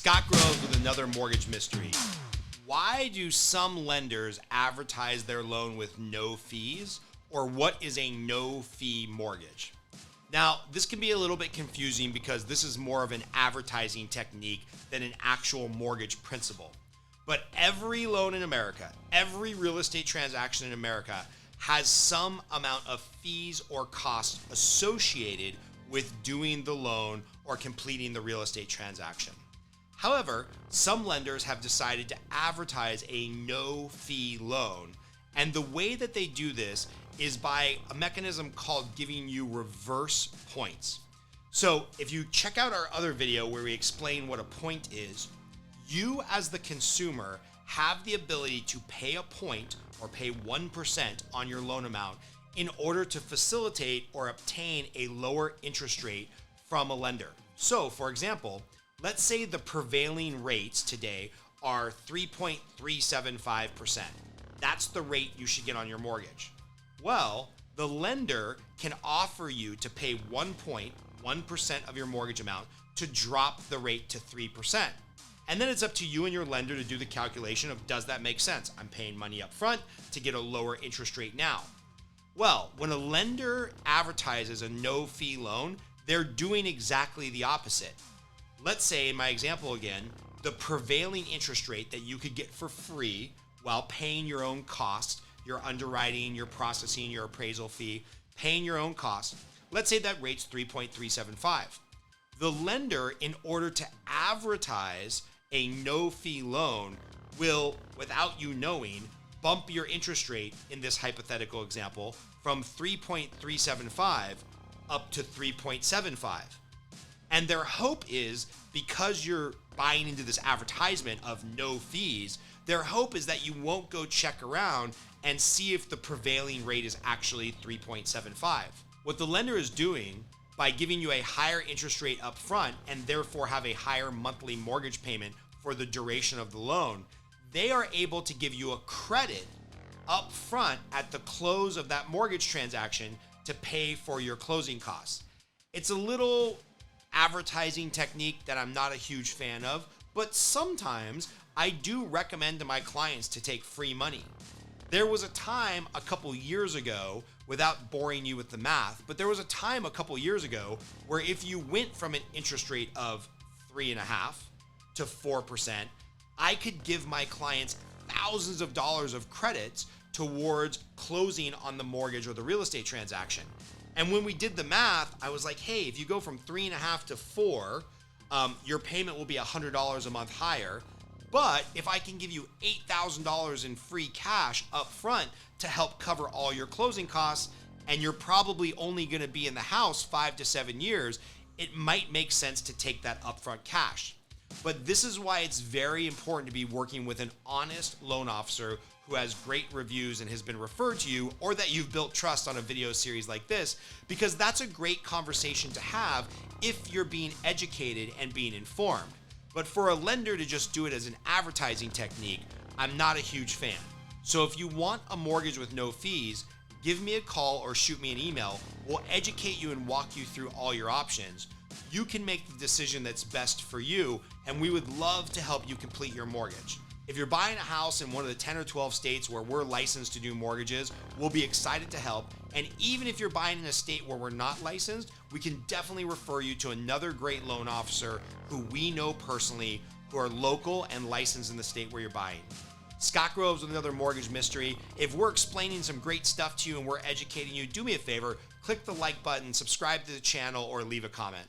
Scott Groves with another mortgage mystery. Why do some lenders advertise their loan with no fees, or what is a no-fee mortgage? Now, this can be a little bit confusing because this is more of an advertising technique than an actual mortgage principle. But every loan in America, every real estate transaction in America has some amount of fees or costs associated with doing the loan or completing the real estate transaction. However, some lenders have decided to advertise a no-fee loan, and the way that they do this is by a mechanism called giving you reverse points. So if you check out our other video where we explain what a point is, you as the consumer have the ability to pay a point or pay 1% on your loan amount in order to facilitate or obtain a lower interest rate from a lender. So for example, let's say the prevailing rates today are 3.375%. That's the rate you should get on your mortgage. Well, the lender can offer you to pay 1.1% of your mortgage amount to drop the rate to 3%. And then it's up to you and your lender to do the calculation of, does that make sense? I'm paying money up front to get a lower interest rate now. Well, when a lender advertises a no-fee loan, they're doing exactly the opposite. Let's say, in my example again, the prevailing interest rate that you could get for free while paying your own costs, your underwriting, your processing, your appraisal fee, paying your own costs, let's say that rate's 3.375. The lender, in order to advertise a no-fee loan, will, without you knowing, bump your interest rate in this hypothetical example from 3.375 up to 3.75. And their hope is, because you're buying into this advertisement of no fees, their hope is that you won't go check around and see if the prevailing rate is actually 3.75. What the lender is doing by giving you a higher interest rate up front and therefore have a higher monthly mortgage payment for the duration of the loan, they are able to give you a credit up front at the close of that mortgage transaction to pay for your closing costs. It's a little advertising technique that I'm not a huge fan of, but sometimes I do recommend to my clients to take free money. There was a time a couple years ago, without boring you with the math, but there was a time a couple years ago where if you went from an interest rate of 3.5% to 4%, I could give my clients thousands of dollars of credits towards closing on the mortgage or the real estate transaction. And when we did the math, I was like, hey, if you go from 3.5 to 4, your payment will be $100 a month higher. But if I can give you $8,000 in free cash up front to help cover all your closing costs, and you're probably only going to be in the house 5 to 7 years, it might make sense to take that upfront cash. But this is why it's very important to be working with an honest loan officer who has great reviews and has been referred to you, or that you've built trust on a video series like this, because that's a great conversation to have if you're being educated and being informed. But for a lender to just do it as an advertising technique, I'm not a huge fan. So if you want a mortgage with no fees, give me a call or shoot me an email. We'll educate you and walk you through all your options. You can make the decision that's best for you, and we would love to help you complete your mortgage. If you're buying a house in one of the 10 or 12 states where we're licensed to do mortgages, we'll be excited to help. And even if you're buying in a state where we're not licensed, we can definitely refer you to another great loan officer who we know personally, who are local and licensed in the state where you're buying. Scott Groves with another mortgage mystery. If we're explaining some great stuff to you and we're educating you, do me a favor, click the like button, subscribe to the channel, or leave a comment.